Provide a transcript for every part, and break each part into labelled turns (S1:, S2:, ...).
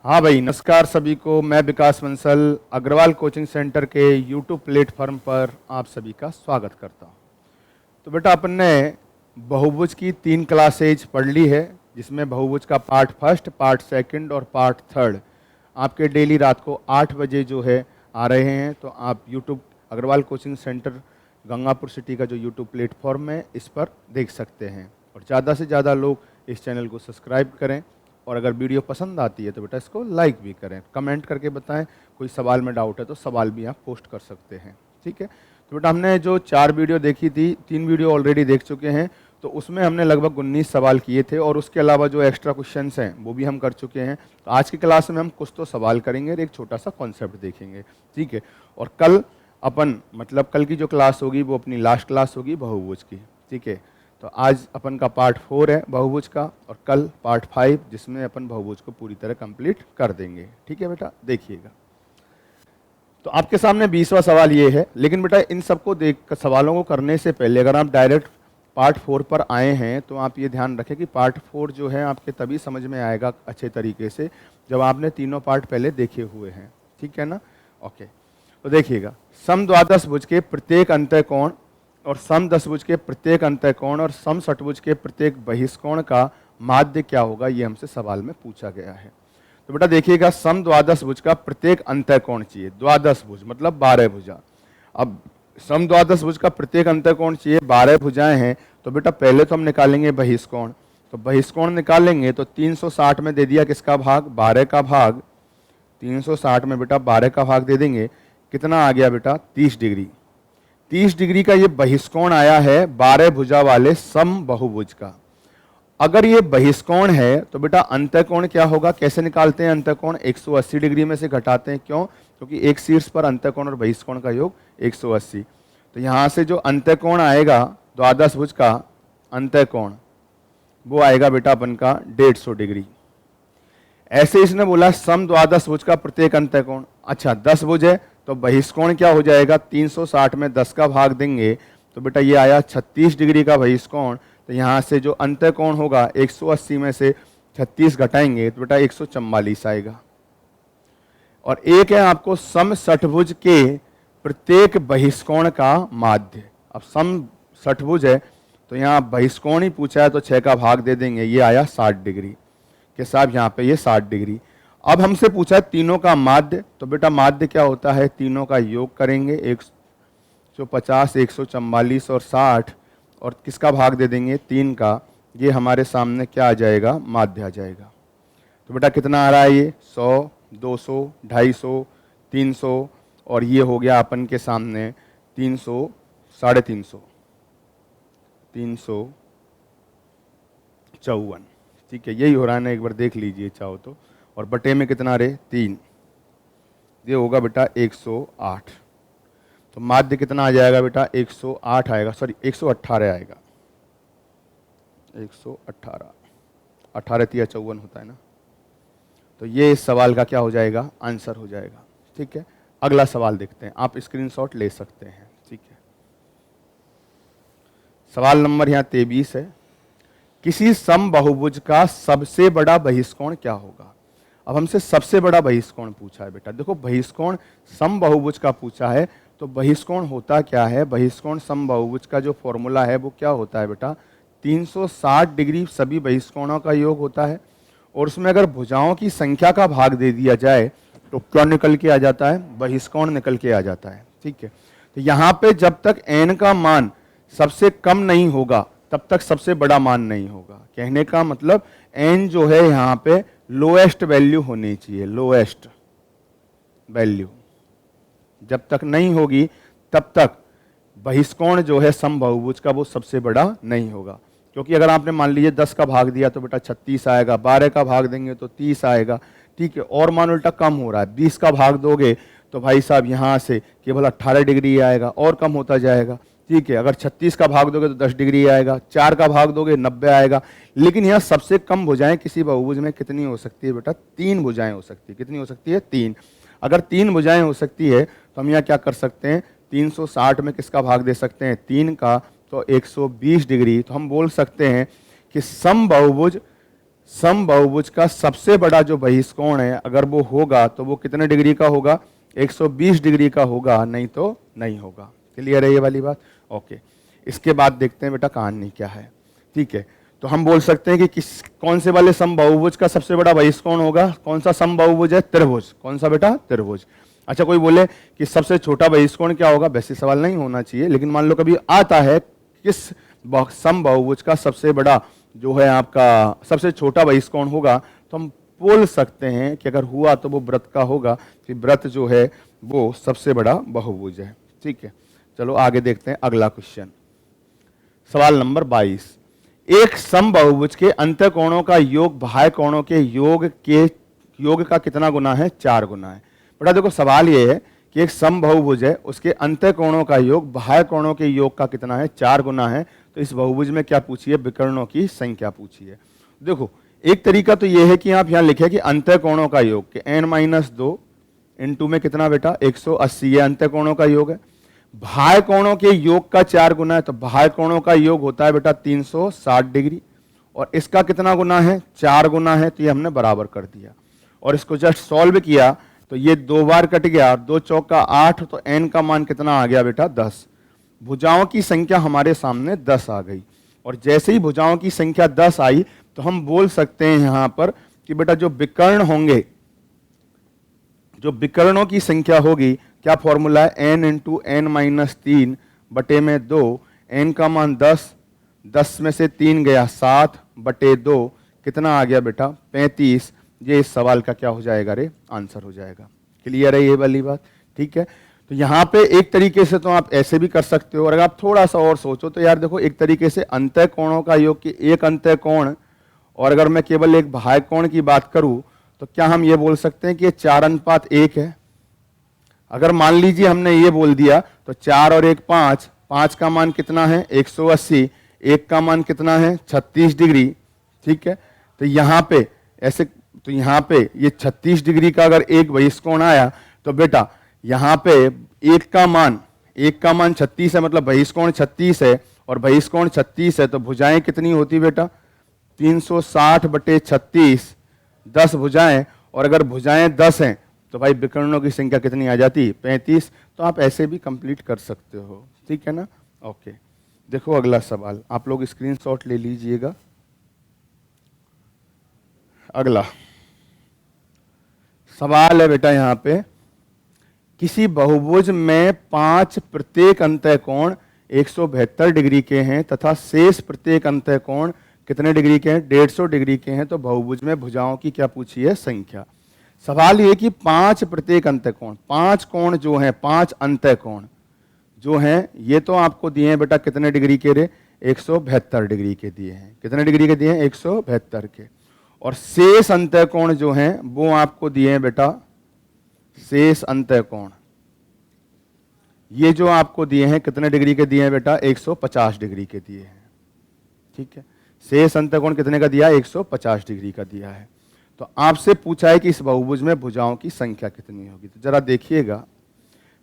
S1: हाँ भाई, नमस्कार सभी को। मैं विकास बंसल अग्रवाल कोचिंग सेंटर के यूट्यूब प्लेटफॉर्म पर आप सभी का स्वागत करता हूँ। तो बेटा, अपन ने बहुभुज की 3 क्लासेज पढ़ ली है, जिसमें बहुभुज का पार्ट फर्स्ट, पार्ट सेकंड और पार्ट थर्ड आपके डेली रात को 8 बजे जो है आ रहे हैं। तो आप YouTube Agarwal coaching centre Gangapur City का जो यूट्यूब प्लेटफॉर्म है, इस पर देख सकते हैं। और ज़्यादा से ज़्यादा लोग इस चैनल को सब्सक्राइब करें, और अगर वीडियो पसंद आती है तो बेटा इसको लाइक भी करें, कमेंट करके बताएं। कोई सवाल में डाउट है तो सवाल भी आप पोस्ट कर सकते हैं, ठीक है। तो बेटा, हमने जो 4 वीडियो देखी थी, 3 वीडियो ऑलरेडी देख चुके हैं। तो उसमें हमने लगभग 19 सवाल किए थे, और उसके अलावा जो एक्स्ट्रा क्वेश्चंस हैं वो भी हम कर चुके हैं। तो आज की क्लास में हम कुछ तो सवाल करेंगे और एक छोटा सा कॉन्सेप्ट देखेंगे, ठीक है। और कल कल की जो क्लास होगी वो अपनी लास्ट क्लास होगी बहुभुज की, ठीक है। तो आज अपन का पार्ट 4 है बहुभुज का, और कल पार्ट 5, जिसमें अपन बहुभुज को पूरी तरह कंप्लीट कर देंगे, ठीक है बेटा। देखिएगा, तो आपके सामने 20वां सवाल ये है। लेकिन बेटा, इन सबको देख सवालों को करने से पहले अगर आप डायरेक्ट पार्ट 4 पर आए हैं तो आप ये ध्यान रखें कि पार्ट 4 जो है आपके तभी समझ में आएगा अच्छे तरीके से जब आपने तीनों पार्ट पहले देखे हुए हैं, ठीक है ना। ओके, तो देखिएगा, समद्वादश के प्रत्येक अंतःकोण और समदशभुज के प्रत्येक अंतःकोण और समषटभुज के प्रत्येक बहिष्कोण का माध्य क्या होगा, ये हमसे सवाल में पूछा गया है। तो बेटा देखिएगा, समद्वादशभुज का प्रत्येक अंतःकोण चाहिए। द्वादशभुज मतलब 12 भुजा। अब समद्वादशभुज का प्रत्येक अंतःकोण चाहिए, 12 भुजाएं हैं। तो बेटा पहले तो हम निकालेंगे बहिष्कोण। तो बहिष्कोण निकालेंगे तो 360 में दे दिया किसका भाग, 12 का भाग। 360 में बेटा 12 का भाग दे देंगे, कितना आ गया बेटा, 30 डिग्री। 30 डिग्री का ये बहिष्कोण आया है 12 भुजा वाले सम बहुभुज का। अगर ये बहिष्कोण है तो बेटा अंतःकोण क्या होगा, कैसे निकालते हैं अंतःकोण, 180 डिग्री में से घटाते हैं। क्यों? क्योंकि एक शीर्ष पर अंतःकोण और बहिष्कोण का योग 180। तो यहाँ से जो अंतःकोण आएगा द्वादशभुज का अंतःकोण, वो आएगा बेटा अपन का 150 डिग्री। ऐसे इसने बोला समद्वादशभुज का प्रत्येक अंतःकोण। अच्छा, 10 भुज है तो बहिष्कोण क्या हो जाएगा, 360 में 10 का भाग देंगे तो बेटा ये आया 36 डिग्री का बहिष्कोण। तो यहाँ से जो अंतःकोण होगा 180 में से 36 घटाएंगे तो बेटा 144 आएगा। और एक है आपको समषटभुज के प्रत्येक बहिष्कोण का माध्य। अब समषटभुज है तो यहाँ बहिष्कोण ही पूछा है तो 6 का भाग दे देंगे, ये आया 60 डिग्री के साथ, यहाँ पे ये 60 डिग्री। अब हमसे पूछा है तीनों का माध्य। तो बेटा माध्य क्या होता है, तीनों का योग करेंगे, 150, 144 और 60, और किसका भाग दे देंगे, 3 का। ये हमारे सामने क्या आ जाएगा, माध्य आ जाएगा। तो बेटा कितना आ रहा है ये, 100, 200, 250, 300, और ये हो गया अपन के सामने 300, 350, 354, ठीक है। यही हो रहा है ना, एक बार देख लीजिए चाहो तो। और बटे में कितना रहे, 3, ये होगा बेटा 108। तो माध्य कितना आ जाएगा बेटा, 108 आएगा, सॉरी 118 आएगा, 118, 18 तिया 54 होता है ना। तो ये इस सवाल का क्या हो जाएगा, आंसर हो जाएगा, ठीक है। अगला सवाल देखते हैं, आप स्क्रीनशॉट ले सकते हैं, ठीक है। सवाल नंबर यहाँ 23 है। किसी समबहुभुज का सबसे बड़ा बहिष्कोण क्या होगा। अब हमसे सबसे बड़ा बहिष्कोण पूछा है बेटा। देखो, बहिष्कोण समबहुभुज का पूछा है तो बहिष्कोण होता क्या है, बहिष्कोण समबहुभुज का जो फॉर्मूला है वो क्या होता है बेटा, 360 डिग्री सभी बहिष्कोणों का योग होता है। और उसमें अगर भुजाओं की संख्या का भाग दे दिया जाए तो क्या निकल के आ जाता है, बहिष्कोण निकल के आ जाता है, ठीक है। तो यहाँ पे जब तक n का मान सबसे कम नहीं होगा तब तक सबसे बड़ा मान नहीं होगा। कहने का मतलब n जो है यहाँ पे लोएस्ट वैल्यू होनी चाहिए, लोएस्ट वैल्यू जब तक नहीं होगी तब तक बहिष्कोण जो है समबहुभुज का वो सबसे बड़ा नहीं होगा। क्योंकि अगर आपने मान लीजिए 10 का भाग दिया तो बेटा 36 आएगा, 12 का भाग देंगे तो 30 आएगा, ठीक है। और मान उल्टा कम हो रहा है, 20 का भाग दोगे तो भाई साहब यहाँ से केवल 18 डिग्री आएगा, और कम होता जाएगा, ठीक है। अगर 36 का भाग दोगे तो 10 डिग्री आएगा, 4 का भाग दोगे 90 आएगा। लेकिन यहाँ सबसे कम भुजाएं किसी बहुभुज में कितनी हो सकती है बेटा, 3 भुजाएं हो सकती है। कितनी हो सकती है, 3। अगर 3 भुजाएं हो सकती है तो हम यहाँ क्या कर सकते हैं, 360 में किसका भाग दे सकते हैं, 3 का, तो 120 डिग्री। तो हम बोल सकते हैं कि समबहुभुज समबाहुभुज का सबसे बड़ा जो बहिष्कोण है अगर वो होगा तो वो कितने डिग्री का होगा? 120 डिग्री का होगा, नहीं तो नहीं होगा। क्लियर है ये वाली बात? ओके, इसके बाद देखते हैं बेटा कहानी क्या है। ठीक है, तो हम बोल सकते हैं कि कौन से वाले समबाहुभुज का सबसे बड़ा बहिष्कोण होगा? कौन सा समबाहुभुज है? त्रिभुज। कौन सा बेटा? त्रिभुज। अच्छा, कोई बोले कि सबसे छोटा बहिष्कोण क्या होगा? वैसे सवाल नहीं होना चाहिए, लेकिन मान लो कभी आता है किस समबाहुभुज का सबसे बड़ा जो है आपका सबसे छोटा बहिष्कोण होगा, तो हम बोल सकते हैं कि अगर हुआ तो वो व्रत का होगा, कि व्रत जो है वो सबसे बड़ा बहुभुज है। ठीक है, चलो आगे देखते हैं अगला क्वेश्चन। सवाल नंबर 22, एक समबाहुभुज के अंतःकोणों का योग बाह्य कोणों के योग का कितना गुना है? 4 गुना है। बेटा देखो, सवाल ये है कि एक समबाहुभुज है, उसके अंतःकोणों का योग बाह्य कोणों के योग का कितना है? 4 गुना है। तो इस बहुभुज में क्या पूछिए? विकर्णों की संख्या पूछिए। देखो, एक तरीका तो ये है कि आप यहां लिखे कि अंतःकोणों का योग कि n-2 इंटू में कितना बेटा? 180, ये अंतःकोणों का योग है। बाह्य कोणों के योग का 4 गुना है, तो बाह्य कोणों का योग होता है बेटा 360 डिग्री, और इसका कितना गुना है? 4 गुना है। तो ये हमने बराबर कर दिया, और इसको जस्ट सॉल्व किया तो ये 2 बार कट गया, और 2 चौका 8, तो n का मान कितना आ गया बेटा? 10। भुजाओं की संख्या हमारे सामने 10 आ गई, और जैसे ही भुजाओं की संख्या 10 आई तो हम बोल सकते हैं यहां पर कि बेटा जो विकर्ण होंगे, जो विकर्णों की संख्या होगी, क्या फॉर्मूला है? n इंटू n-3 बटे में 2, n का मान 10, 10 में से 3 गया 7 बटे 2, कितना आ गया बेटा? 35। ये इस सवाल का क्या हो जाएगा रे? आंसर हो जाएगा। क्लियर है ये वाली बात? ठीक है, तो यहाँ पे एक तरीके से तो आप ऐसे भी कर सकते हो, और अगर आप थोड़ा सा और सोचो तो यार देखो, एक तरीके से अंतःकोणों का योग कि एक अंतःकोण, और अगर मैं केवल एक बाह्य कोण की बात करूं तो क्या हम ये बोल सकते हैं कि ये 4:1 है? अगर मान लीजिए हमने ये बोल दिया तो 4 और 1 5, 5 का मान कितना है? 180, 1 का मान कितना है? 36 डिग्री। ठीक है, तो यहाँ पे ऐसे, तो यहाँ पे ये 36 डिग्री का अगर एक बहिष्कोण आया तो बेटा यहाँ पे 1 का मान 36 है, मतलब बहिष्कोण 36 है, और बहिष्कोण 36 है, तो भुजाएं कितनी होती बेटा? 360 बटे 36, 10 भुजाएं, और अगर भुजाएं 10 हैं तो भाई विकर्णों की संख्या कितनी आ जाती? 35। तो आप ऐसे भी कंप्लीट कर सकते हो। ठीक है ना? ओके, देखो अगला सवाल, आप लोग स्क्रीनशॉट ले लीजिएगा। अगला सवाल है बेटा यहाँ पे, किसी बहुभुज में 5 प्रत्येक अंतःकोण 172 डिग्री के हैं तथा शेष प्रत्येक अंतःकोण कितने डिग्री के हैं? 150 डिग्री के हैं। तो बहुभुज में भुजाओं की क्या पूछी है? संख्या। सवाल ये कि 5 प्रत्येक अंतःकोण, 5 कोण जो हैं, 5 अंतःकोण जो हैं, ये तो आपको दिए हैं बेटा कितने डिग्री के रे? 172 डिग्री के दिए हैं। कितने डिग्री के दिए हैं? 172 के। और शेष अंतःकोण जो हैं वो आपको दिए हैं बेटा, शेष अंतःकोण ये जो आपको दिए हैं कितने डिग्री के दिए हैं बेटा? 150 डिग्री के दिए हैं। ठीक है, शेष अंतःकोण कितने का दिया है? 150 डिग्री का दिया है। तो आपसे पूछा है कि इस बहुभुज में भुजाओं की संख्या कितनी होगी। तो जरा देखिएगा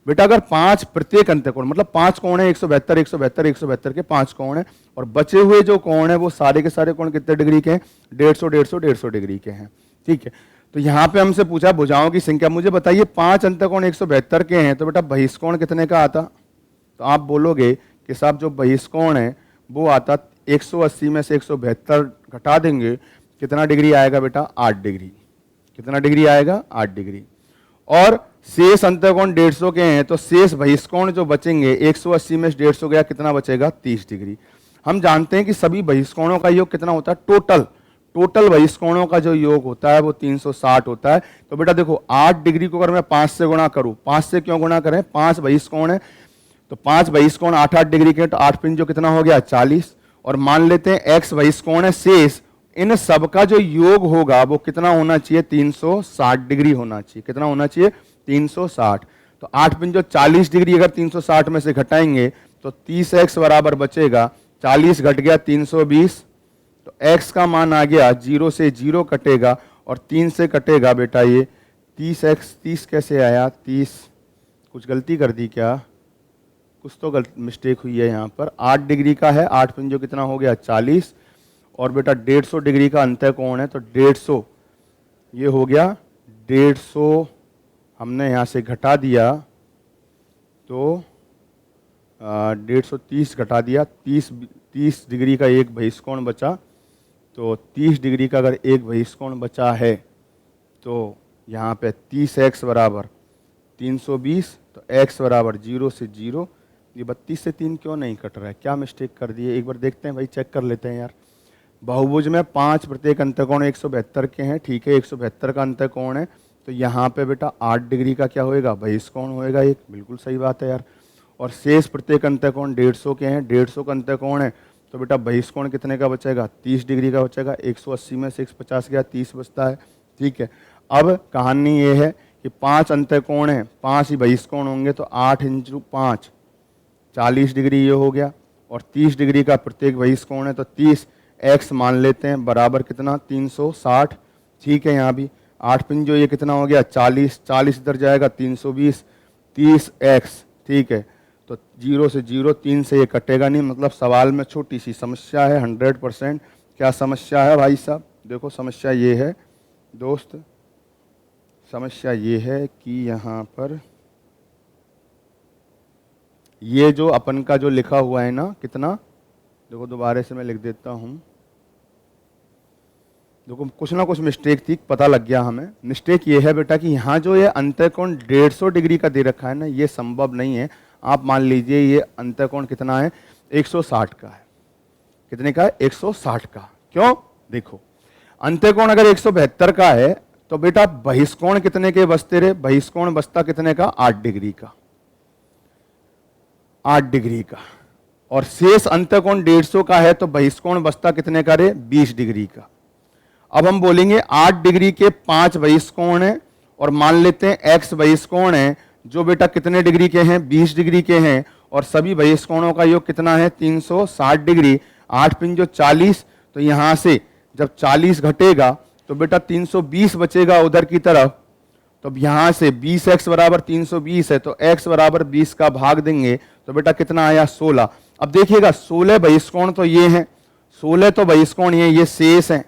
S1: बेटा, अगर 5 प्रत्येक अंतःकोण, मतलब 5 कोण है, 172 172 172 के 5 कोण है, और बचे हुए जो कोण है वो सारे के सारे कोण कितने डिग्री के हैं? 150 150 150 डिग्री के हैं। ठीक है, तो यहाँ पे हमसे पूछा भुजाओं की संख्या। मुझे बताइए 5 अंतःकोण 172 के हैं, तो बेटा बहिष्कोण कितने का आता? तो आप बोलोगे कि साहब जो बहिष्कोण है वो आता 180 में से 172 घटा देंगे, कितना डिग्री आएगा बेटा? 8 डिग्री। कितना डिग्री आएगा? 8 डिग्री। और शेष अंतःकोण 150 के हैं, तो शेष बहिष्कोण जो बचेंगे, 180 में से 150 गया, कितना बचेगा? 30 डिग्री। हम जानते हैं कि सभी बहिष्कोणों का योग कितना होता है? टोटल बहिष्कोणों का जो योग होता है वो 360 होता है। तो बेटा देखो, 8 डिग्री को अगर मैं 5 से गुणा करूं, 5 से क्यों गुणा करें? 5 बहिष्कोण है, तो 5 बहिष्कोण 8 डिग्री के, तो 8 पिन जो कितना हो गया? 40। और मान लेते हैं x बहिष्कोण है शेष, इन सब का जो योग होगा वो कितना होना चाहिए? 360 डिग्री होना चाहिए। कितना होना चाहिए? 360। तो 8 पिन जो 40 डिग्री अगर 360 में से घटाएंगे तो 30x बराबर बचेगा, 40 घट गया 320, तो x का मान आ गया 0 से 0 कटेगा, और 3 से कटेगा बेटा ये 30x। 30 कैसे आया? 30 कुछ गलती कर दी क्या? कुछ तो मिस्टेक हुई है यहाँ पर। 8 डिग्री का है, 8 पिन जो कितना हो गया? 40, और बेटा 150 डिग्री का अंतःकोण है, तो 150 ये हो गया 150, हमने यहाँ से घटा दिया तो 130 घटा दिया, 30 डिग्री का एक बहिष्कोण बचा, तो 30 डिग्री का अगर एक बहिष्कोण बचा है तो यहाँ पे 30x बराबर 320, तो x बराबर 0 से 0। ये 32 से 3 क्यों नहीं कट रहा है, क्या मिस्टेक कर दिए, एक बार देखते हैं भाई, चेक कर लेते हैं यार। बहुभुज में 5 प्रत्येक अंतःकोण 172 के हैं, ठीक है, 172 का अंतःकोण है, तो यहाँ पे बेटा 8 डिग्री का क्या होएगा, बहिष्कोण होएगा एक, बिल्कुल सही बात है यार। और शेष प्रत्येक अंतःकोण 150 के हैं, 150 का अंतःकोण है, तो बेटा बहिष्कोण कितने का बचेगा, 30 डिग्री का बचेगा। 180 में से 150 गया, 30 बचता है, ठीक है। अब कहानी ये है कि 5 अंतःकोण हैं, 5 ही बहिष्कोण होंगे, तो 8 × 5 40 डिग्री ये हो गया, और 30 डिग्री का प्रत्येक बहिष्कोण है, तो 30 x मान लेते हैं बराबर कितना 360, ठीक है। यहाँ भी 8 पिंजो ये कितना हो गया 40, 40 इधर जाएगा 320, 30x, ठीक है। तो 0 से 0, 3 से ये कटेगा नहीं, मतलब सवाल में छोटी सी समस्या है 100%। क्या समस्या है भाई साहब, देखो समस्या ये है दोस्त, समस्या ये है कि यहाँ पर ये जो अपन का जो लिखा हुआ है ना, कितना, देखो दोबारा से मैं लिख देता हूँ, देखो कुछ ना कुछ मिस्टेक थी, पता लग गया हमें। मिस्टेक ये है बेटा कि यहाँ जो ये अंतःकोण 150 डिग्री का दे रखा है ना, ये संभव नहीं है। आप मान लीजिए ये अंतःकोण कितना है, 160 का है, कितने का है, 160 का। क्यों, देखो अंतःकोण अगर 172 का है तो बेटा बहिष्कोण कितने के बचते रहे, बहिष्कोण बचता कितने का, 8 डिग्री का, 8 डिग्री का। और शेष अंतःकोण 150 का है तो बहिष्कोण बचता कितने का रे, 20 डिग्री का। अब हम बोलेंगे 8 डिग्री के 5 बहिष्कोण हैं, और मान लेते हैं x बहिष्कोण है जो बेटा कितने डिग्री के हैं, 20 डिग्री के हैं, और सभी बहिष्कोणों का योग कितना है, 360 डिग्री। 8 पिंजो 40, तो यहां से जब 40 घटेगा तो बेटा 320 बचेगा उधर की तरफ, तो अब यहां से 20x बराबर 320 है, तो x बराबर 20 का भाग देंगे तो बेटा कितना आया, 16। अब देखिएगा 16 बहिष्कोण तो ये हैं, 16 तो बहिष्कोण ये शेष हैं,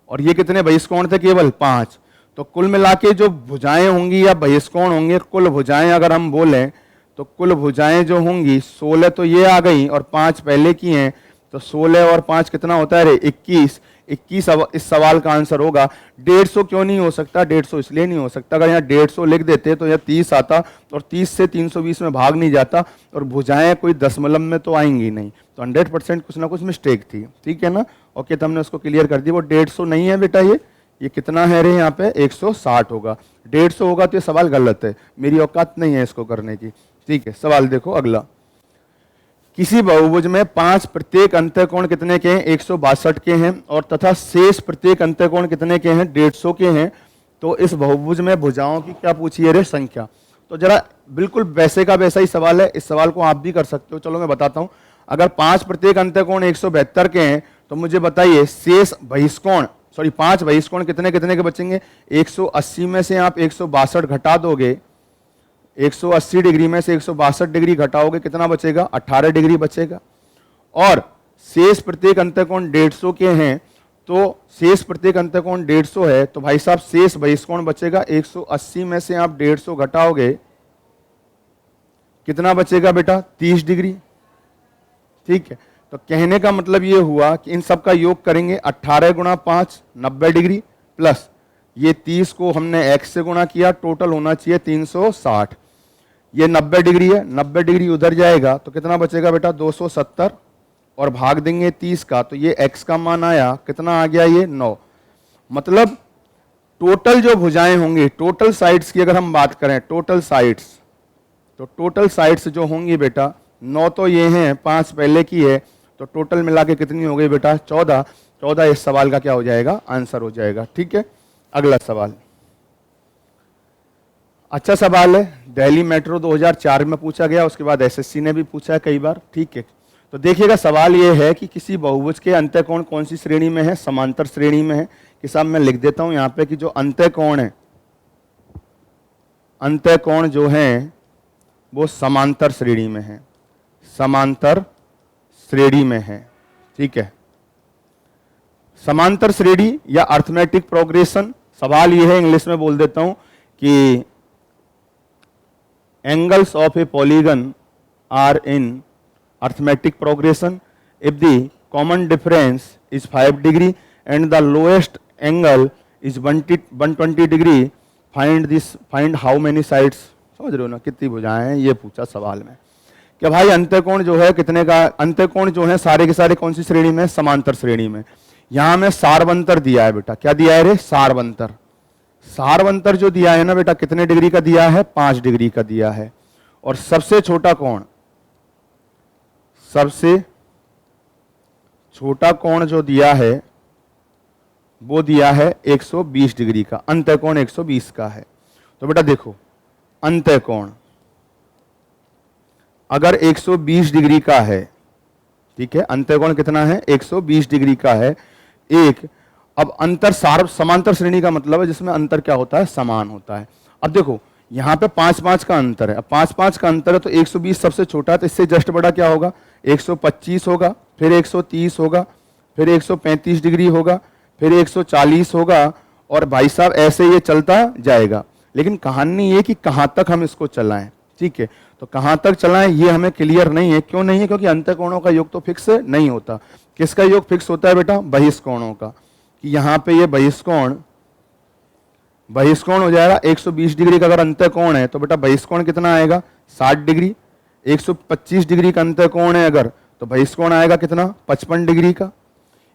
S1: और ये कितने बहिष्कोण थे, केवल 5। तो कुल मिला के जो भुजाएं होंगी या बहिष्कोण होंगे, कुल भुजाएं अगर हम बोलें तो कुल भुजाएं जो होंगी 16 तो ये आ गई और 5 पहले की हैं, तो 16 और 5 कितना होता है रे, 21। 21 इस सवाल का आंसर होगा। 150 क्यों नहीं हो सकता, 150 इसलिए नहीं हो सकता, अगर यहाँ 150 लिख देते तो यह 30 आता, और 30 से 320 में भाग नहीं जाता, और भुजाएं कोई दशमलव में तो आएंगी नहीं, तो 100% कुछ ना कुछ मिस्टेक थी, ठीक है ना। ओके, तो हमने उसको क्लियर कर दिया। वो 150 नहीं है बेटा, ये कितना है रे, यहाँ पे 160 होगा। 150 होगा तो ये सवाल गलत है, मेरी औकात नहीं है इसको करने की, ठीक है। सवाल देखो अगला, किसी बहुभुज में 5 प्रत्येक अंतःकोण कितने के हैं, 162 के हैं, और तथा शेष प्रत्येक अंतःकोण कितने के हैं, 150 के हैं। तो इस बहुभुज में भुजाओं की क्या पूछी है रे, संख्या। तो जरा बिल्कुल वैसे का वैसा ही सवाल है, इस सवाल को आप भी कर सकते हो। चलो मैं बताता हूं, अगर 5 प्रत्येक अंतःकोण 172 के हैं तो मुझे बताइए शेष बहिष्कोण, सॉरी 5 बहिष्कोण कितने कितने के बचेंगे। 180 में से आप 162 घटा दोगे, 180 डिग्री में से 162 डिग्री घटाओगे, कितना बचेगा, 18 डिग्री बचेगा। और शेष प्रत्येक अंतःकोण 150 के हैं, तो शेष प्रत्येक अंतःकोण 150 है, तो भाई साहब शेष बहिष्कोण बचेगा। 180 में से आप 150 घटाओगे, कितना बचेगा बेटा, 30 डिग्री, ठीक है। तो कहने का मतलब ये हुआ कि इन सब का योग करेंगे, 18 × 5 90 डिग्री, प्लस ये 30 को हमने x से गुणा किया, टोटल होना चाहिए 360। ये 90 डिग्री है, 90 डिग्री उधर जाएगा तो कितना बचेगा बेटा, 270, और भाग देंगे 30 का, तो ये x का मान आया, कितना आ गया, ये 9। मतलब टोटल जो भुजाएं होंगी, टोटल साइड्स की अगर हम बात करें, टोटल साइड्स, तो टोटल साइड्स जो होंगी बेटा 9 तो ये हैं, 5 पहले की है, तो टोटल मिला के कितनी हो गई बेटा, 14। 14 इस सवाल का क्या हो जाएगा, आंसर हो जाएगा, ठीक है। अगला सवाल, अच्छा सवाल है, दिल्ली मेट्रो 2004 में पूछा गया, उसके बाद एसएससी ने भी पूछा है कई बार, ठीक है। तो देखिएगा सवाल ये है कि किसी बहुभुज के अंतःकोण कौन सी श्रेणी में है, समांतर श्रेणी में है। कि साहब मैं लिख देता हूं यहां पे कि जो अंतःकोण है, अंतःकोण जो है वो समांतर श्रेणी में है, समांतर श्रेणी में है, ठीक है। समांतर श्रेणी या अर्थमेटिक प्रोग्रेशन, सवाल ये है, इंग्लिश में बोल देता हूं कि angles of a polygon are in arithmetic progression if the common difference is 5 degree and the lowest angle is 120 degree, find how many sides. समझ रहे हो ना, कितनी भुजाएं हैं, ये पूछा सवाल में कि भाई अंत्यकोण जो है कितने का, अंत्यकोण जो है सारे के सारे कौन सी श्रेणी में, समांतर श्रेणी में। यहां में सारवंतर दिया है बेटा, क्या दिया है रे, सारवंतर। सारवंतर जो दिया है ना बेटा, कितने डिग्री का दिया है, 5 डिग्री का दिया है। और सबसे छोटा कोण, सबसे छोटा कोण जो दिया है वो दिया है 120 डिग्री का, अंत्यकोण 120 का है। तो बेटा देखो, अंत्यकोण अगर 120 डिग्री का है, ठीक है, अंत्यकोण कितना है, 120 डिग्री का है एक। अब अंतर समांतर श्रेणी का मतलब है जिसमें अंतर क्या होता है, समान होता है। अब देखो यहां पे 5-5 का अंतर है, अब 5-5 का अंतर है तो 120 सबसे छोटा है, तो इससे जस्ट बड़ा क्या होगा, 125 होगा, फिर 130 होगा, फिर 135 डिग्री होगा, फिर 140 होगा, और भाई साहब ऐसे ये चलता जाएगा। लेकिन कहानी ये कि कहां तक हम इसको चलाएं, ठीक है, तो कहां तक चलाएं ये हमें क्लियर नहीं है। क्यों नहीं है, क्योंकि अंत्यकोणों का योग तो फिक्स नहीं होता। किसका योग फिक्स होता है बेटा, बहिष्कोणों का, कि यहां पे ये बहिष्कोण हो जाएगा 120 डिग्री का। अगर अंत्यकोण है तो बेटा बहिष्कोण कितना आएगा, 60 डिग्री। 125 डिग्री का अंत्यकोण है अगर, तो बहिष्कोण आएगा कितना, 55 डिग्री का।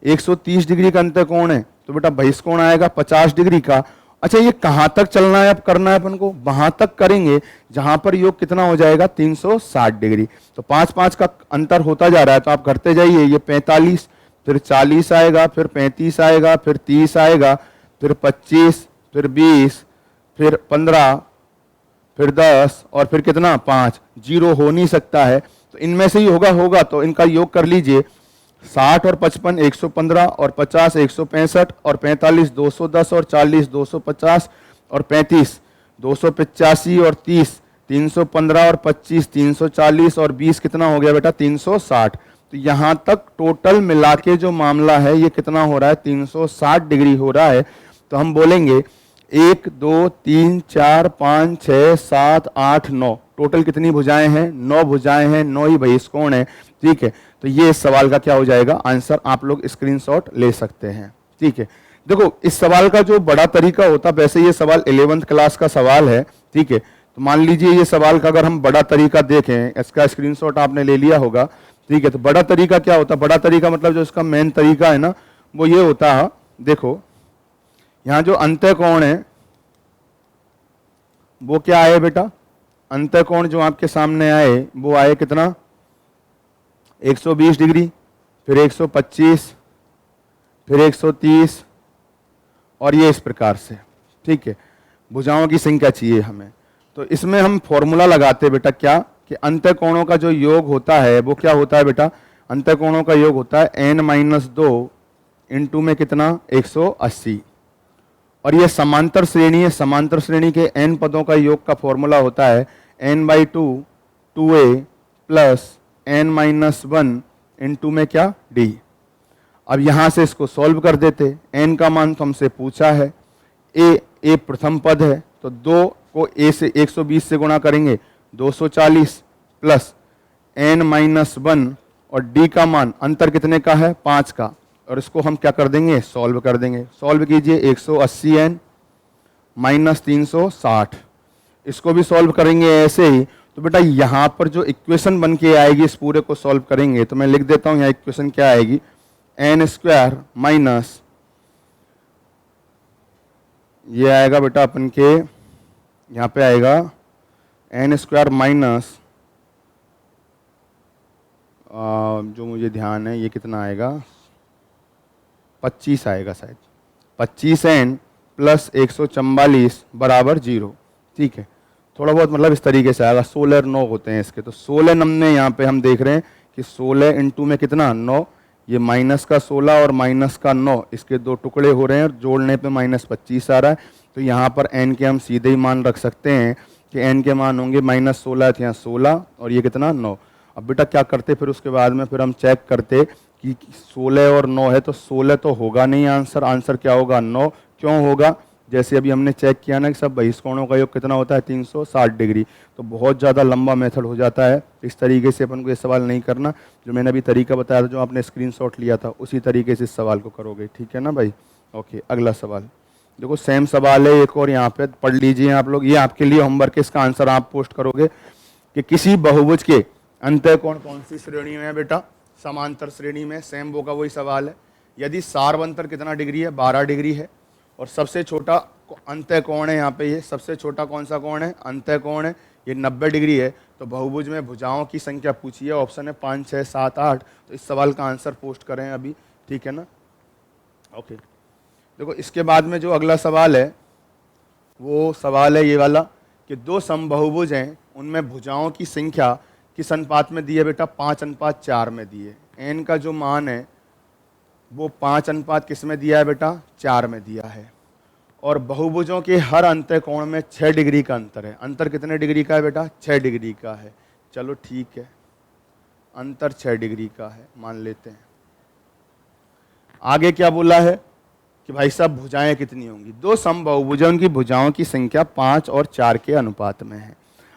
S1: 130 डिग्री का अंत्यकोण है तो बेटा बहिष्कोण आएगा 50 डिग्री का। अच्छा, ये कहां तक चलना है, अब करना है अपन को, वहां तक करेंगे जहां पर योग कितना हो जाएगा, 360 डिग्री। तो 5-5 का अंतर होता जा रहा है, तो आप करते जाइए, ये 45, फिर 40 आएगा, फिर 35 आएगा, फिर 30 आएगा, फिर 25, फिर 20, फिर 15, फिर 10, और फिर कितना, 5। जीरो हो नहीं सकता है, तो इनमें से ही होगा, तो इनका योग कर लीजिए। 60 और 55 115, और 50 165, और 45 210, और 40 250, और 35 285, और 30 315, और 25 340, और 20 कितना हो गया बेटा, 360। तो यहां तक टोटल मिला के जो मामला है ये कितना हो रहा है, 360 डिग्री हो रहा है। तो हम बोलेंगे 1 2 3 4 5 6 7 8 9, टोटल कितनी भुजाएं हैं, 9 भुजाएं हैं, 9 ही बहिष्कोण है, ठीक है। तो ये इस सवाल का क्या हो जाएगा, आंसर आप लोग स्क्रीनशॉट ले सकते हैं, ठीक है। देखो इस सवाल का जो बड़ा तरीका होता, वैसे ये सवाल 11th क्लास का सवाल है, ठीक है। तो मान लीजिए ये सवाल का अगर हम बड़ा तरीका देखें, इसका स्क्रीनशॉट आपने ले लिया होगा, ठीक है। तो बड़ा तरीका क्या होता है, बड़ा तरीका मतलब जो इसका मेन तरीका है ना, वो ये होता है, देखो यहां जो अंत्यकोण है वो क्या आए बेटा, अंत्यकोण जो आपके सामने आए वो आए कितना, 120 डिग्री, फिर 125, फिर 130, और ये इस प्रकार से, ठीक है। भुजाओं की संख्या चाहिए हमें, तो इसमें हम फॉर्मूला लगाते बेटा क्या, कि अंत्यकोणों का जो योग होता है वो क्या होता है बेटा, अंत्यकोणों का योग होता है n-2 इंटू में कितना, 180। और ये समांतर श्रेणी है, समांतर श्रेणी के n पदों का योग का फॉर्मूला होता है n/2 2a plus n-1 into में क्या, d। अब यहां से इसको सॉल्व कर देते, n का मान तो हमसे पूछा है, a प्रथम पद है, तो 2 को a से 120 से गुणा करेंगे 240 प्लस n-1, और d का मान अंतर कितने का है, 5 का, और इसको हम क्या कर देंगे, सॉल्व कर देंगे। सॉल्व कीजिए, 180n माइनस 360, इसको भी सॉल्व करेंगे ऐसे ही। तो बेटा यहां पर जो इक्वेशन बन के आएगी, इस पूरे को सॉल्व करेंगे तो मैं लिख देता हूं, यहाँ इक्वेशन क्या आएगी, n² माइनस, ये आएगा बेटा अपन के यहाँ पे आएगा n² माइनस, जो मुझे ध्यान है ये कितना आएगा, 25 आएगा शायद, 25n प्लस 144 बराबर 0, ठीक है। थोड़ा बहुत मतलब इस तरीके से आएगा, 16 9 होते हैं इसके, तो 16 नंबर यहाँ पे हम देख रहे हैं कि 16 इंटू में कितना, 9, ये माइनस का 16 और माइनस का 9, इसके दो टुकड़े हो रहे हैं और जोड़ने पे -25 आ रहा है। तो यहाँ पर n के हम सीधे ही मान रख सकते हैं कि n के मान होंगे -16 थे, यहाँ 16, और ये कितना, 9। अब बेटा क्या करते फिर उसके बाद में, फिर हम चेक करते कि 16 और 9 है तो 16 तो होगा नहीं आंसर, आंसर क्या होगा 9। क्यों होगा? जैसे अभी हमने चेक किया ना कि सब बहिष्कोणों का योग कितना होता है 360 डिग्री, तो बहुत ज़्यादा लंबा मेथड हो जाता है। इस तरीके से अपन को ये सवाल नहीं करना, जो मैंने अभी तरीका बताया था, जो आपने स्क्रीनशॉट लिया था, उसी तरीके से इस सवाल को करोगे, ठीक है ना भाई। ओके, अगला सवाल देखो, सेम सवाल है एक और, यहाँ पे पढ़ लीजिए आप लोग, ये आपके लिए होमवर्क है, इसका आंसर आप पोस्ट करोगे कि किसी बहुभुज के अंतःकोण कौन सी श्रेणी में है बेटा, समांतर श्रेणी में। सेम वो का वही सवाल है। यदि सार्वंतर कितना डिग्री है, 12 डिग्री है, और सबसे छोटा अंतःकोण है यहाँ पे, ये सबसे छोटा कौन सा कोण है, अंतःकोण है, ये 90 डिग्री है, तो बहुभुज में भुजाओं की संख्या पूछी है, ऑप्शन है 5, 6, 7, 8। तो इस सवाल का आंसर पोस्ट करें अभी, ठीक है ना। ओके, देखो इसके बाद में जो अगला सवाल है वो सवाल है ये वाला कि दो समबहुभुज हैं, उनमें भुजाओं की संख्या किस अनुपात में दी है बेटा, 5:4 में दी है। एन का जो मान है वो 5 अनुपात किस में दिया है बेटा, 4 में दिया है। और बहुभुजों के हर अंतःकोण में 6 डिग्री का अंतर है। अंतर कितने डिग्री का है बेटा, 6 डिग्री का है। चलो ठीक है, अंतर 6 डिग्री का है, मान लेते हैं। आगे क्या बोला है कि भाई साहब भुजाएं कितनी होंगी, दो समबहुभुजों की भुजाओं की संख्या 5 और 4 के अनुपात में है।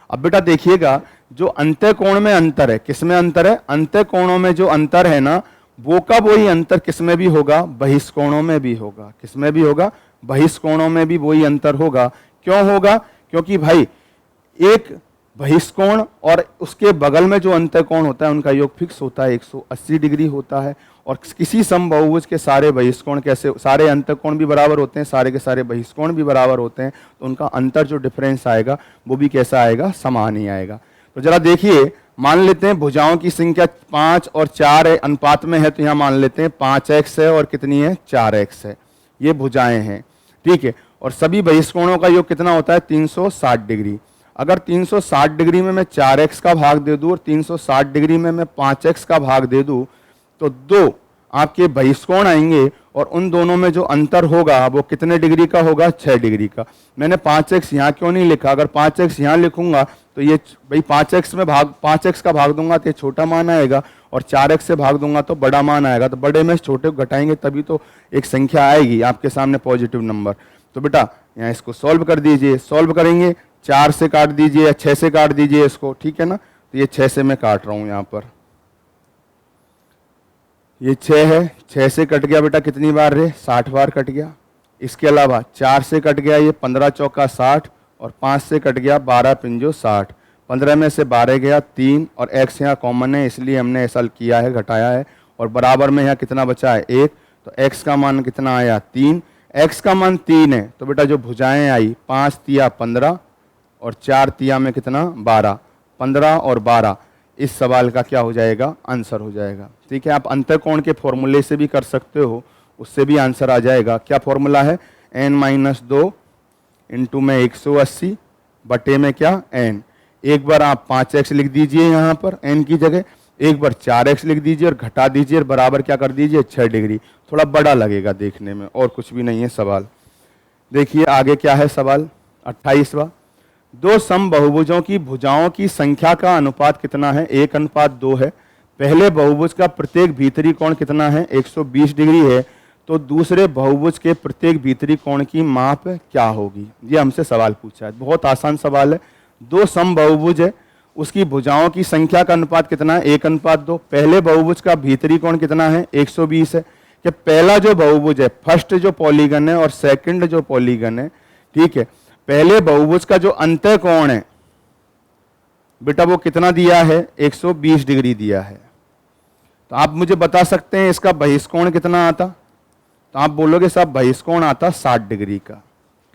S1: अब बेटा देखिएगा, जो अंतःकोण में अंतर है, किसमें अंतर है, अंतःकोणों में जो अंतर है ना, वो का वही अंतर किसमें भी होगा, बहिष्कोणों में भी होगा। किसमें भी होगा, बहिष्कोणों में भी वही अंतर होगा। क्यों होगा, क्योंकि भाई एक बहिष्कोण और उसके बगल में जो अंतःकोण होता है उनका योग फिक्स होता है, 180 डिग्री होता है। और किसी समबहुभुज के सारे बहिष्कोण कैसे, सारे अंतःकोण भी बराबर होते हैं, सारे के सारे बहिष्कोण भी बराबर होते हैं, तो उनका अंतर जो डिफरेंस आएगा वो भी कैसा आएगा, समान ही आएगा। तो जरा देखिए, मान लेते हैं भुजाओं की संख्या 5 और 4 अनुपात में है, तो यहाँ मान लेते हैं 5x है और कितनी है, 4x है, ये भुजाएं हैं, ठीक है। और सभी बहिष्कोणों का योग कितना होता है, 360 डिग्री। अगर 360 डिग्री में मैं 4x का भाग दे दूं और 360 डिग्री में मैं 5x का भाग दे दूं, तो दो आपके बहिष्कोण आएंगे और उन दोनों में जो अंतर होगा वो कितने डिग्री का होगा, 6 डिग्री का। मैंने 5x यहाँ क्यों नहीं लिखा, अगर 5x यहाँ लिखूंगा तो ये भाई 5x का भाग दूंगा तो ये छोटा मान आएगा, और 4x से भाग दूंगा तो बड़ा मान आएगा। तो बड़े में छोटे को घटाएंगे तभी तो एक संख्या आएगी आपके सामने पॉजिटिव नंबर। तो बेटा यहाँ इसको सॉल्व कर दीजिए, सॉल्व करेंगे 4 से काट दीजिए या 6 से काट दीजिए इसको, ठीक है ना। तो ये 6 से मैं काट रहा हूँ यहाँ पर, ये 6 है, 6 से कट गया बेटा कितनी बार रे, 60 बार कट गया। इसके अलावा 4 से कट गया ये 15 चौका 60, और 5 से कट गया 12 पंजो 60। 15 में से 12 गया 3, और x यहाँ कॉमन है इसलिए हमने ऐसा किया है, घटाया है। और बराबर में यहाँ कितना बचा है, 1, तो x का मान कितना आया, 3। x का मान 3 है, तो बेटा जो भुजाएं आई 5 तिया 15 और 4 तिया में कितना 12, 15 और 12 इस सवाल का क्या हो जाएगा, आंसर हो जाएगा, ठीक है। आप अंतःकोण के फॉर्मूले से भी कर सकते हो, उससे भी आंसर आ जाएगा। क्या फॉर्मूला है, n-2 इंटू में 180 बटे में क्या n। एक बार आप 5x लिख दीजिए यहाँ पर n की जगह, एक बार 4x लिख दीजिए और घटा दीजिए और बराबर क्या कर दीजिए, 6 डिग्री। थोड़ा बड़ा लगेगा देखने में, और कुछ भी नहीं है सवाल। देखिए आगे क्या है सवाल 28वां, दो समबहुभुजों की भुजाओं की संख्या का अनुपात कितना है, 1:2 है। पहले बहुभुज का प्रत्येक भीतरी कोण कितना है, 120 डिग्री है, तो दूसरे बहुभुज के प्रत्येक भीतरी कोण की माप क्या होगी। ये हमसे सवाल पूछा है, बहुत आसान सवाल है। दो समबहुभुज है, उसकी भुजाओं की संख्या का अनुपात कितना है, 1:2। पहले बहुभुज का भीतरी कोण कितना है, 120 है। कि पहला जो बहुभुज है, फर्स्ट जो पॉलीगन है और सेकंड जो पॉलीगन है, ठीक है, पहले बहुभुज का जो अंतःकोण है बेटा वो कितना दिया है, 120 डिग्री दिया है। तो आप मुझे बता सकते हैं इसका बहिष्कोण कितना आता, तो आप बोलोगे साहब बहिष्कोण आता 60 डिग्री का।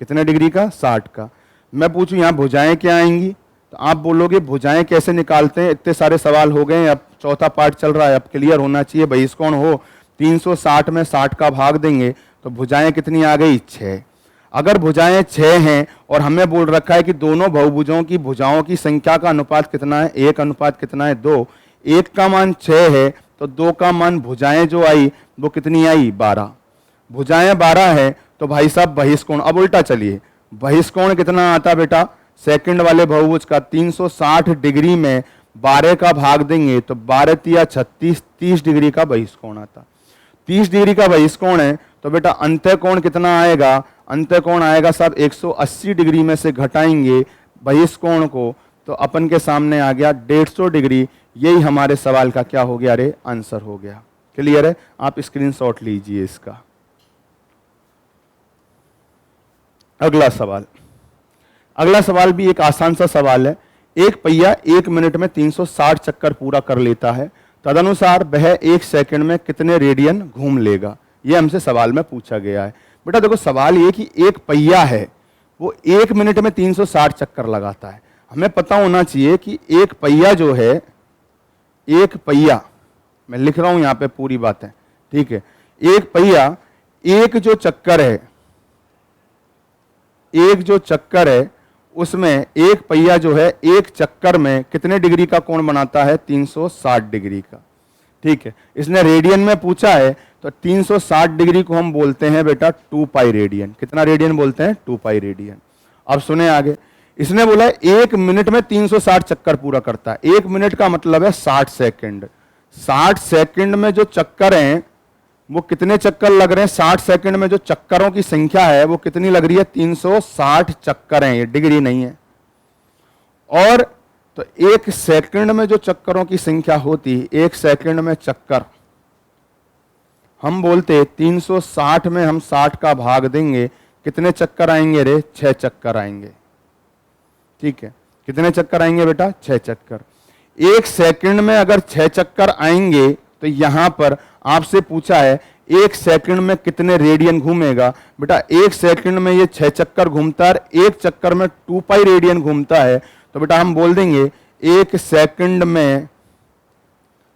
S1: कितने डिग्री का, 60 का। मैं पूछूं यहाँ भुजाएं क्या आएंगी, तो आप बोलोगे भुजाएं कैसे निकालते हैं, इतने सारे सवाल हो गए, अब चौथा पार्ट चल रहा है, अब क्लियर होना चाहिए। बहिष्कोण हो 360 में 60 का भाग देंगे तो भुजाएं कितनी आ गई, 6। अगर भुजाएं 6 हैं और हमें बोल रखा है कि दोनों बहुभुजों की भुजाओं की संख्या का अनुपात कितना है, 1:2। 1 का मान 6 है तो 2 का मान भुजाएं जो आई वो कितनी आई, 12। भुजाएं 12 है तो भाई साहब बहिष्कोण, अब उल्टा चलिए, बहिष्कोण कितना आता बेटा सेकंड वाले बहुभुज का, 360 डिग्री में 12 का भाग देंगे तो 12 तिया 36, 30 डिग्री का बहिष्कोण आता। 30 डिग्री का बहिष्कोण है तो बेटा अंतः कोण कितना आएगा, अंतः कोण आएगा साहब 180 डिग्री में से घटाएंगे बहिष्कोण को तो अपन के सामने आ गया 150 डिग्री। यही हमारे सवाल का क्या हो गया रे, आंसर हो गया। क्लियर है, आप स्क्रीनशॉट लीजिए इसका। अगला सवाल, अगला सवाल भी एक आसान सा सवाल है। एक पहिया 1 मिनट में 360 चक्कर पूरा कर लेता है, तदनुसार वह 1 सेकंड में कितने रेडियन घूम लेगा। यह हमसे सवाल में पूछा गया है। बेटा देखो सवाल ये कि एक पहिया है वो 1 मिनट में 360 चक्कर लगाता है। हमें पता होना चाहिए कि एक पहिया जो है, एक पहिया, मैं लिख रहा हूं यहां पे पूरी बातें, ठीक है। एक पहिया, एक जो चक्कर है, एक जो चक्कर है उसमें एक पहिया जो है एक चक्कर में कितने डिग्री का कोण बनाता है, 360 डिग्री का। ठीक है, इसने रेडियन में पूछा है तो 360 डिग्री को हम बोलते हैं बेटा 2 पाई रेडियन। कितना रेडियन बोलते हैं, 2 पाई रेडियन। अब सुने आगे, इसने बोला 1 मिनट में 360 चक्कर पूरा करता है। 1 मिनट का मतलब है 60 सेकंड। 60 सेकंड में जो चक्कर हैं वो कितने चक्कर लग रहे हैं, 60 सेकंड में जो चक्करों की संख्या है वो कितनी लग रही है, 360 चक्कर हैं, ये डिग्री नहीं है। और तो 1 सेकंड में जो चक्करों की संख्या होती, 1 सेकंड में चक्कर हम बोलते 360 में हम 60 का भाग देंगे, कितने चक्कर आएंगे रे, 6 चक्कर आएंगे। ठीक है, कितने चक्कर आएंगे बेटा, 6 चक्कर। 1 सेकंड में अगर 6 चक्कर आएंगे तो यहां पर आपसे पूछा है 1 सेकंड में कितने रेडियन घूमेगा। बेटा 1 सेकंड में ये 6 चक्कर घूमता है, 1 चक्कर में 2 पाई रेडियन घूमता है। तो बेटा हम बोल देंगे 1 सेकंड में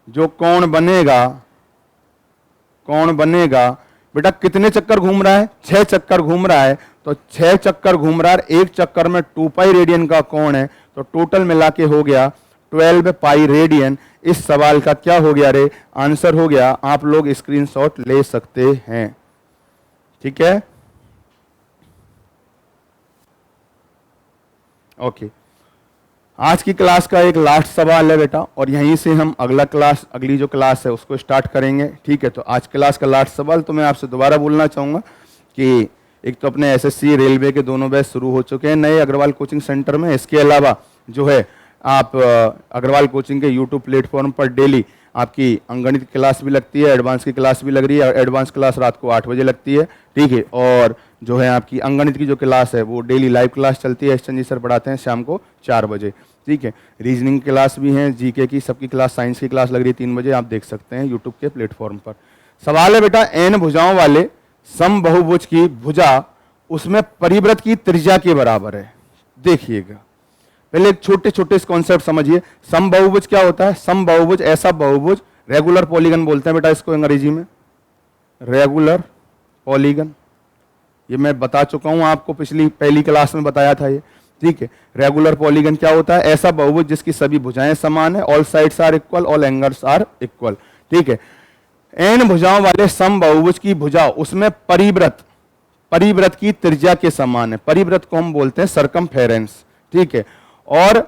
S1: जो कोण बनेगा, कोण बनेगा बेटा कितने चक्कर घूम रहा है, 6 चक्कर घूम रहा है। तो 6 चक्कर घूम रहा है, 1 चक्कर में 2 पाई रेडियन का कोण है, तो टोटल मिला के हो गया 12 पाई रेडियन। इस सवाल का क्या हो गया रे, आंसर हो गया। आप लोग स्क्रीनशॉट ले सकते हैं। ठीक है, ओके। आज की क्लास का एक लास्ट सवाल है बेटा, और यहीं से हम अगली जो क्लास है उसको स्टार्ट करेंगे। ठीक है, तो आज क्लास का लास्ट सवाल तो मैं आपसे दोबारा बोलना चाहूंगा कि एक तो अपने एसएससी रेलवे के दोनों बैच शुरू हो चुके हैं नए अग्रवाल कोचिंग सेंटर में। इसके अलावा जो है आप अग्रवाल कोचिंग के यूट्यूब प्लेटफॉर्म पर डेली आपकी अंकगणित की क्लास भी लगती है, एडवांस की क्लास भी लग रही है। एडवांस क्लास रात को 8 बजे लगती है। ठीक है, और जो है आपकी अंकगणित की जो क्लास है वो डेली लाइव क्लास चलती है, एसचंद जी सर पढ़ाते हैं शाम को 4 बजे। ठीक है, रीजनिंग क्लास भी है, जीके की सबकी क्लास, साइंस की क्लास लग रही है 3 बजे, आप देख सकते हैं यूट्यूब के प्लेटफॉर्म पर। सवाल है बेटा, एन भुजाओं वाले समबाहुभुज की भुजा उसमें परिवृत्त की त्रिज्या के बराबर है। देखिएगा पहले एक छोटे छोटे कॉन्सेप्ट समझिए। समबाहुभुज क्या होता है, समबाहुभुज ऐसा बहुभुज, रेगुलर पॉलीगन बोलते हैं बेटा इसको अंग्रेजी में, रेगुलर पॉलीगन। ये मैं बता चुका हूं आपको, पहली क्लास में बताया था ये। ठीक है, रेगुलर पॉलीगन क्या होता है, ऐसा बहुभुज जिसकी सभी भुजाएं समान है, all sides are equal, all angles are equal. ठीक है, एन भुजाओं वाले समबाहुभुज की भुजा उसमें परिवृत्त की त्रिज्या के समान है। परिवृत्त को हम बोलते हैं सरकमफेरेंस। ठीक है, और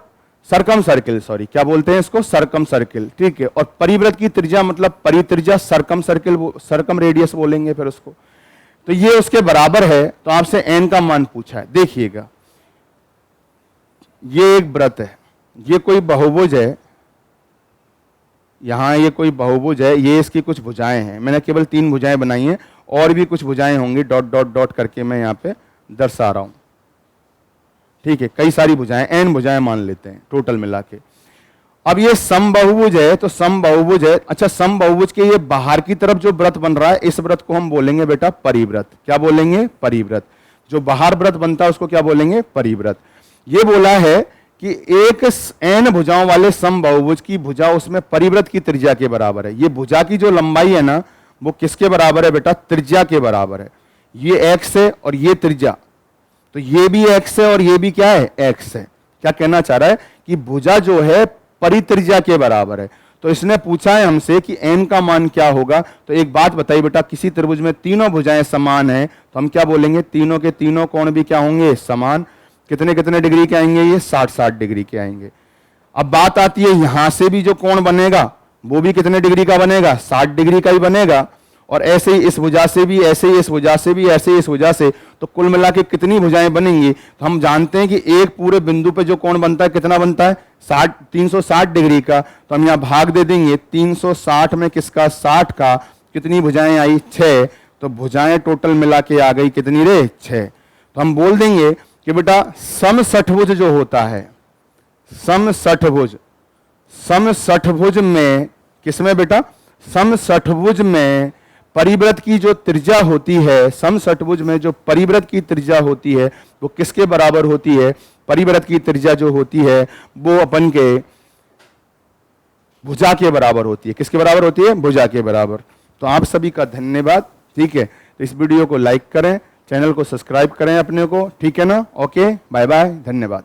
S1: सरकम सर्किल, सॉरी क्या बोलते हैं इसको, सरकम सर्किल। ठीक है, और परिवृत्त की त्रिज्या मतलब परित्रिज्या, सरकम सर्किल, सरकम रेडियस बोलेंगे फिर उसको। तो ये उसके बराबर है। तो आपसे एन का मान पूछा है। देखिएगा ये एक वृत्त है, ये कोई बहुभुज है, यहां ये कोई बहुभुज है, ये इसकी कुछ भुजाएं हैं। मैंने केवल 3 भुजाएं बनाई हैं, और भी कुछ भुजाएं होंगी, डॉट डॉट डॉट करके मैं यहां पे दर्शा रहा हूं। ठीक है, कई सारी भुजाएं, एन भुजाएं मान लेते हैं टोटल मिला के। अब ये समबाहुभुज है, तो समबाहुभुज है। अच्छा, समबाहुभुज के ये बाहर की तरफ जो व्रत बन रहा है, इस व्रत को हम बोलेंगे बेटा परिव्रत। क्या बोलेंगे, परिव्रत। जो बाहर व्रत बनता है उसको क्या बोलेंगे, परिव्रत। ये बोला है कि एक एन भुजाओं वाले समबाहुभुज की भुजा उसमें परिव्रत की त्रिज्या के बराबर है। ये भुजा की जो लंबाई है ना वो किसके बराबर है बेटा, त्रिज्या के बराबर है। ये एक्स है और ये त्रिज्या, तो ये भी एक्स है और ये भी क्या है, एक्स है। क्या कहना चाह रहा है कि भुजा जो है परित्रिज्या के बराबर है। तो इसने पूछा है हमसे कि एन का मान क्या होगा। तो एक बात बताइए बेटा, किसी त्रिभुज में तीनों भुजाएं समान हैं तो हम क्या बोलेंगे, तीनों के तीनों कोण भी क्या होंगे, समान। कितने कितने डिग्री के आएंगे, ये 60-60 डिग्री के आएंगे। अब बात आती है यहां से भी जो कोण बनेगा वो भी कितने डिग्री का बनेगा, 60 डिग्री का ही बनेगा। और ऐसे ही इस भुजा से भी, ऐसे ही इस भुजा से भी, ऐसे ही इस भुजा से, तो कुल मिला के कितनी भुजाएं बनेंगी। तो हम जानते हैं कि एक पूरे बिंदु पे जो कोण बनता है कितना बनता है, 360 डिग्री का। तो हम यहाँ भाग दे देंगे 360 में किसका, 60 का। कितनी भुजाएं आई, 6। तो भुजाएं टोटल मिला के आ गई कितनी रे, 6। तो हम बोल देंगे कि बेटा समषठभुज जो होता है, समषठभुज, समषठभुज में किसमें बेटा, समषठभुज में परिव्रत की जो त्रिज्या होती है, समषठभुज में जो परिव्रत की त्रिज्या होती है वो किसके बराबर होती है, परिव्रत की त्रिज्या जो होती है वो अपन के भुजा के बराबर होती है। किसके बराबर होती है, भुजा के बराबर। तो आप सभी का धन्यवाद। ठीक है, तो इस वीडियो को लाइक करें, चैनल को सब्सक्राइब करें अपने को, ठीक है ना। ओके, बाय बाय, धन्यवाद।